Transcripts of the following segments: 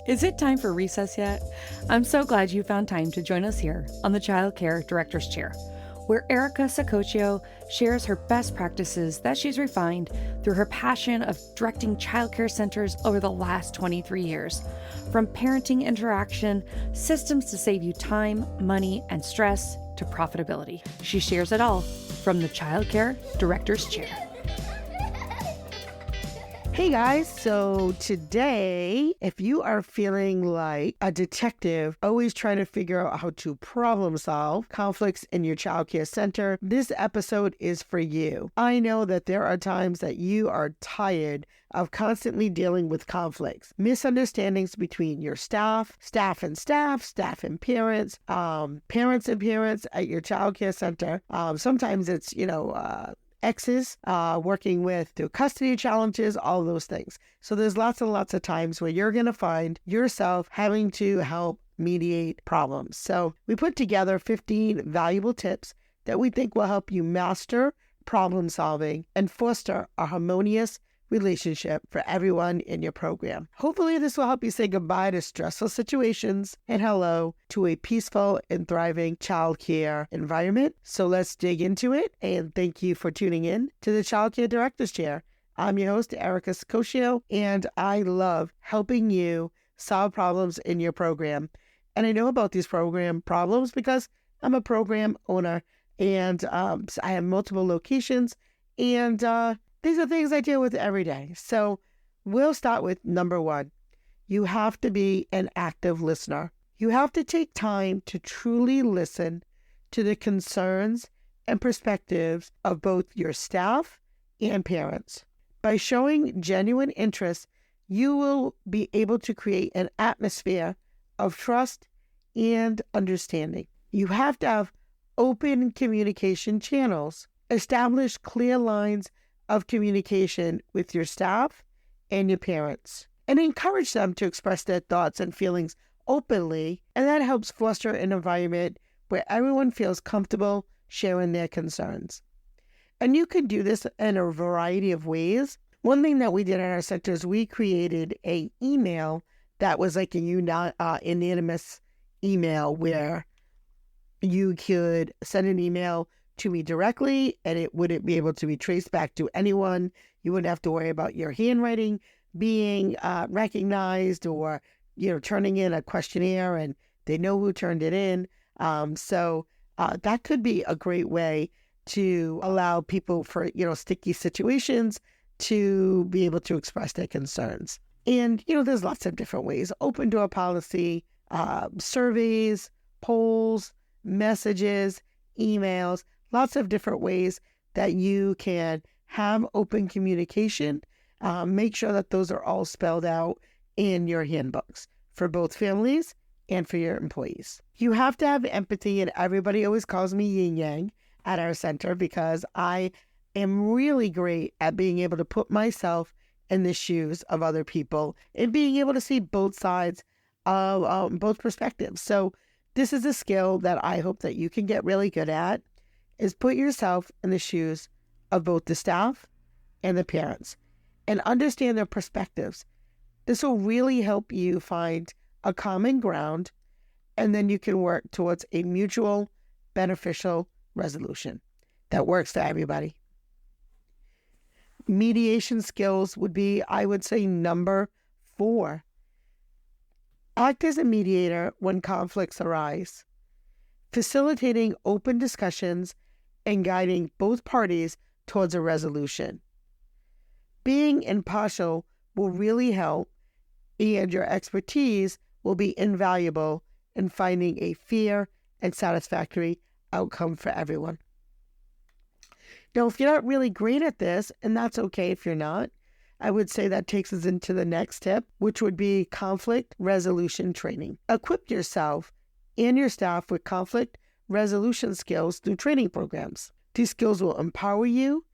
Is it time for recess yet? I'm so glad you found time to join us here on the Child Care Director's Chair, where Erica Sacoccio shares her best practices that she's refined through her passion of directing childcare centers over the last 23 years. From parenting interaction, systems to save you time, money, and stress, to profitability. She shares it all from the Child Care Director's Chair. Hey guys, so today, if you are feeling like a detective, always trying to figure out how to problem solve conflicts in your childcare center, this episode is for you. I know that there are times that you are tired of constantly dealing with conflicts, misunderstandings between your staff, staff and parents, parents and parents at your childcare center. Sometimes it's, exes working with through custody challenges, all those things. So there's lots and lots of times where you're going to find yourself having to help mediate problems. So we put together 15 valuable tips that we think will help you master problem solving and foster a harmonious relationship for everyone in your program. Hopefully this will help you say goodbye to stressful situations and hello to a peaceful and thriving childcare environment. So let's dig into it, and thank you for tuning in to the Childcare Director's Chair. I'm your host, Erica Sacoccio, and I love helping you solve problems in your program. And I know about these program problems because I'm a program owner, and I have multiple locations, and these are things I deal with every day. So we'll start with number one. You have to be an active listener. You have to take time to truly listen to the concerns and perspectives of both your staff and parents. By showing genuine interest, you will be able to create an atmosphere of trust and understanding. You have to have open communication channels. Establish clear lines of communication with your staff and your parents, and encourage them to express their thoughts and feelings openly, and that helps foster an environment where everyone feels comfortable sharing their concerns. And you can do this in a variety of ways. One thing that we did at our center is we created an email that was like a anonymous email where you could send an email to me directly, and it wouldn't be able to be traced back to anyone. You wouldn't have to worry about your handwriting being recognized, or turning in a questionnaire and they know who turned it in. So that could be a great way to allow people for sticky situations to be able to express their concerns. And there's lots of different ways: open door policy, surveys, polls, messages, emails. Lots of different ways that you can have open communication. Make sure that those are all spelled out in your handbooks for both families and for your employees. You have to have empathy, and everybody always calls me yin yang at our center because I am really great at being able to put myself in the shoes of other people and being able to see both sides of both perspectives. So this is a skill that I hope that you can get really good at, is put yourself in the shoes of both the staff and the parents and understand their perspectives. This will really help you find a common ground, and then you can work towards a mutual beneficial resolution that works for everybody. Mediation skills would be, I would say, number 4. Act as a mediator when conflicts arise, facilitating open discussions and guiding both parties towards a resolution. Being impartial will really help, and your expertise will be invaluable in finding a fair and satisfactory outcome for everyone. Now, if you're not really great at this, and that's okay if you're not, I would say that takes us into the next tip, which would be conflict resolution training. Equip yourself and your staff with conflict resolution skills through training programs. These skills will empower you,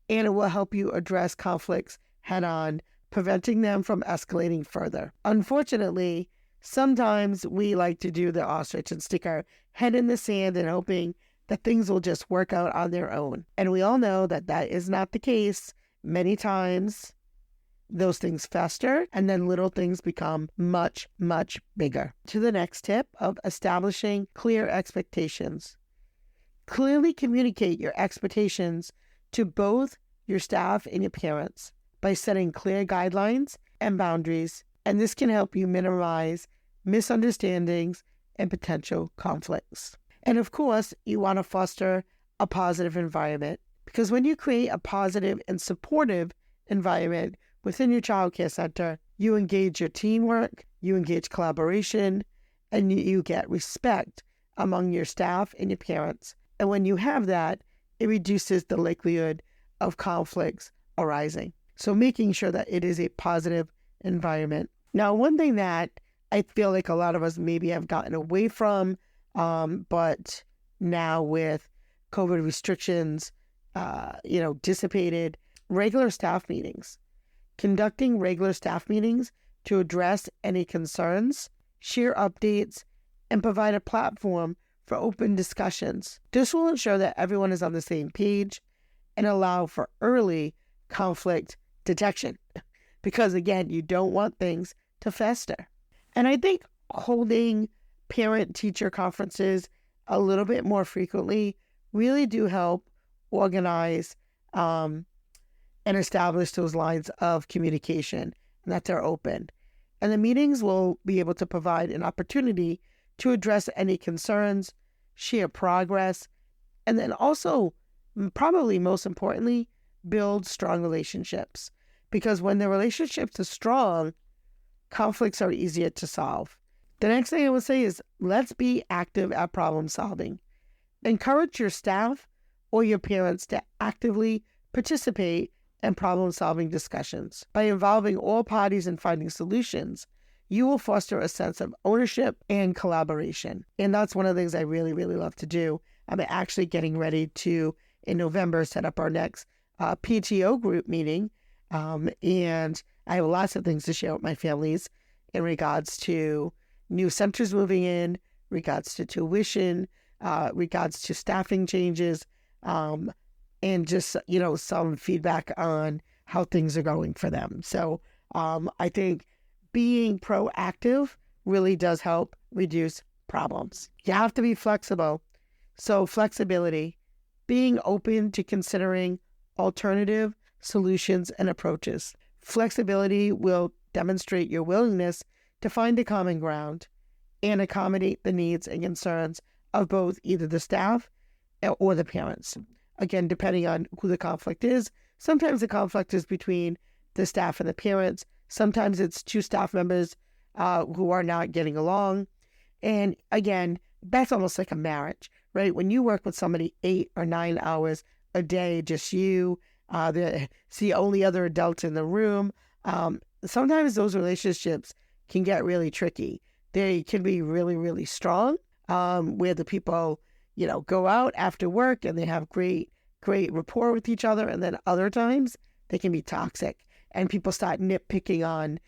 and it will help you address conflicts head on, preventing them from escalating further. Unfortunately, sometimes we like to do the ostrich and stick our head in the sand and hoping that things will just work out on their own. And we all know that that is not the case. Many times those things fester, and then little things become much, much bigger. To the next tip of establishing clear expectations. Clearly communicate your expectations to both your staff and your parents by setting clear guidelines and boundaries, and this can help you minimize misunderstandings and potential conflicts. And of course, you want to foster a positive environment, because when you create a positive and supportive environment within your child care center, you engage your teamwork, you engage collaboration, and you get respect among your staff and your parents. And when you have that, it reduces the likelihood of conflicts arising. So making sure that it is a positive environment. Now, one thing that I feel like a lot of us maybe have gotten away from, but now with COVID restrictions, dissipated, regular staff meetings. Conducting regular staff meetings to address any concerns, share updates, and provide a platform for open discussions. This will ensure that everyone is on the same page and allow for early conflict detection. Because again, you don't want things to fester. And I think holding parent-teacher conferences a little bit more frequently really do help organize and establish those lines of communication and that they're open. And the meetings will be able to provide an opportunity to address any concerns, share progress, and then also, probably most importantly, build strong relationships. Because when the relationships are strong, conflicts are easier to solve. The next thing I would say is let's be active at problem solving. Encourage your staff or your parents to actively participate in problem-solving discussions. By involving all parties in finding solutions, you will foster a sense of ownership and collaboration. And that's one of the things I really, really love to do. I'm actually getting ready to, in November, set up our next PTO group meeting. And I have lots of things to share with my families in regards to new centers moving in, regards to tuition, regards to staffing changes, and just, some feedback on how things are going for them. So I think being proactive really does help reduce problems. You have to be flexible. So flexibility, being open to considering alternative solutions and approaches. Flexibility will demonstrate your willingness to find a common ground and accommodate the needs and concerns of both either the staff or the parents. Again, depending on who the conflict is. Sometimes the conflict is between the staff and the parents. Sometimes it's two staff members who are not getting along. And again, that's almost like a marriage, right? When you work with somebody 8 or 9 hours a day, just you, the only other adult in the room, sometimes those relationships can get really tricky. They can be really, really strong, where the people, go out after work and they have great rapport with each other. And then other times they can be toxic and people start nitpicking on,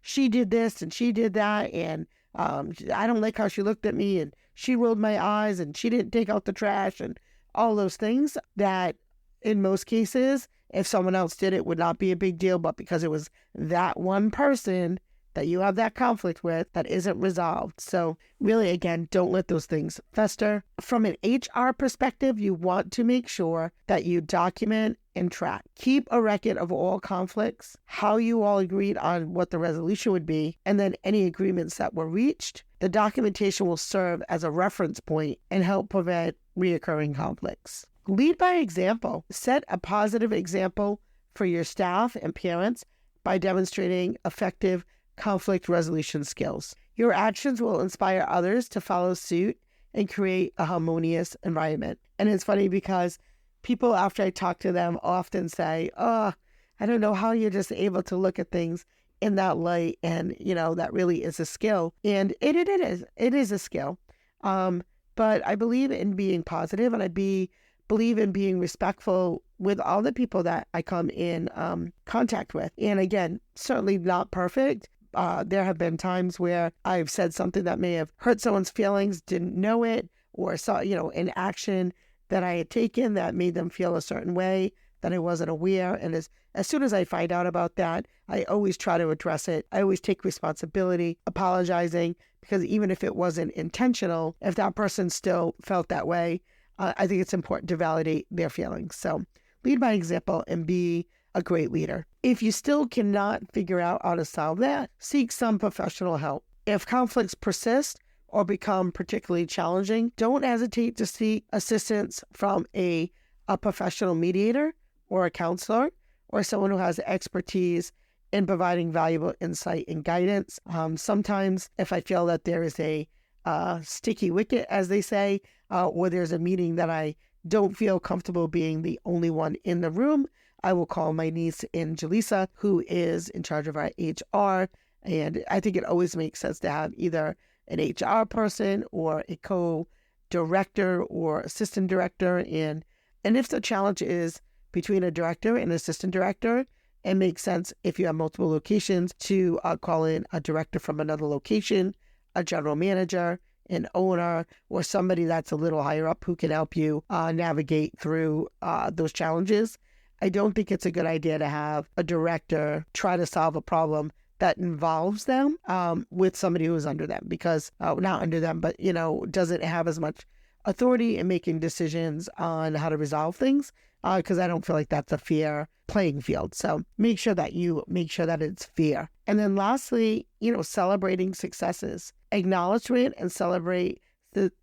she did this and she did that. And I don't like how she looked at me and she rolled my eyes and she didn't take out the trash and all those things that in most cases, if someone else did it, would not be a big deal. But because it was that one person that you have that conflict with, that isn't resolved. So really, again, don't let those things fester. From an HR perspective, you want to make sure that you document and track. Keep a record of all conflicts, how you all agreed on what the resolution would be, and then any agreements that were reached. The documentation will serve as a reference point and help prevent reoccurring conflicts. Lead by example. Set a positive example for your staff and parents by demonstrating effective conflict resolution skills. Your actions will inspire others to follow suit and create a harmonious environment. And it's funny because people, after I talk to them, often say, I don't know how you're just able to look at things in that light. And, that really is a skill. And it is a skill. But I believe in being positive, and I believe in being respectful with all the people that I come in contact with. And again, certainly not perfect. There have been times where I've said something that may have hurt someone's feelings, didn't know it, or saw, an action that I had taken that made them feel a certain way that I wasn't aware. And as soon as I find out about that, I always try to address it. I always take responsibility, apologizing, because even if it wasn't intentional, if that person still felt that way, I think it's important to validate their feelings. So lead by example and be a great leader. If you still cannot figure out how to solve that, seek some professional help. If conflicts persist or become particularly challenging, don't hesitate to seek assistance from a professional mediator or a counselor or someone who has expertise in providing valuable insight and guidance. Sometimes if I feel that there is a sticky wicket, as they say, or there's a meeting that I don't feel comfortable being the only one in the room, I will call my niece in Jaleesa, who is in charge of our HR. And I think it always makes sense to have either an HR person or a co-director or assistant director. And if the challenge is between a director and assistant director, it makes sense if you have multiple locations to call in a director from another location, a general manager, an owner, or somebody that's a little higher up who can help you navigate through those challenges. I don't think it's a good idea to have a director try to solve a problem that involves them with somebody who is under them, because not under them, but, doesn't have as much authority in making decisions on how to resolve things, because I don't feel like that's a fair playing field. So make sure that it's fair. And then lastly, celebrating successes. Acknowledgement and celebrate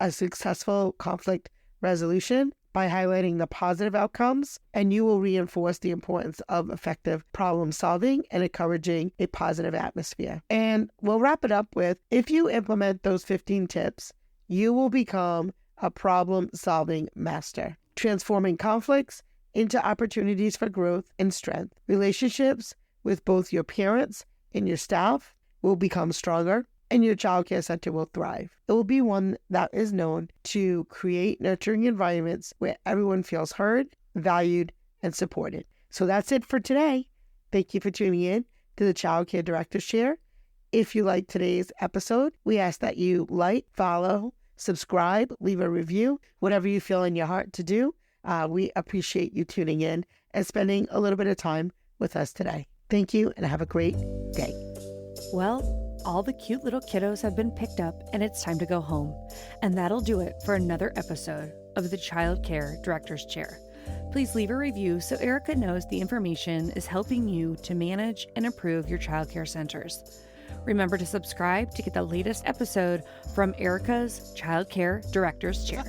a successful conflict resolution by highlighting the positive outcomes, and you will reinforce the importance of effective problem solving and encouraging a positive atmosphere. And we'll wrap it up with, if you implement those 15 tips, you will become a problem-solving master, transforming conflicts into opportunities for growth and strength. Relationships with both your parents and your staff will become stronger, and your child care center will thrive. It will be one that is known to create nurturing environments where everyone feels heard, valued, and supported. So that's it for today. Thank you for tuning in to the Child Care Director's Chair. If you liked today's episode, we ask that you like, follow, subscribe, leave a review, whatever you feel in your heart to do. We appreciate you tuning in and spending a little bit of time with us today. Thank you and have a great day. Well, all the cute little kiddos have been picked up and it's time to go home. And that'll do it for another episode of the Child Care Director's Chair. Please leave a review so Erica knows the information is helping you to manage and improve your child care centers. Remember to subscribe to get the latest episode from Erica's Child Care Director's Chair.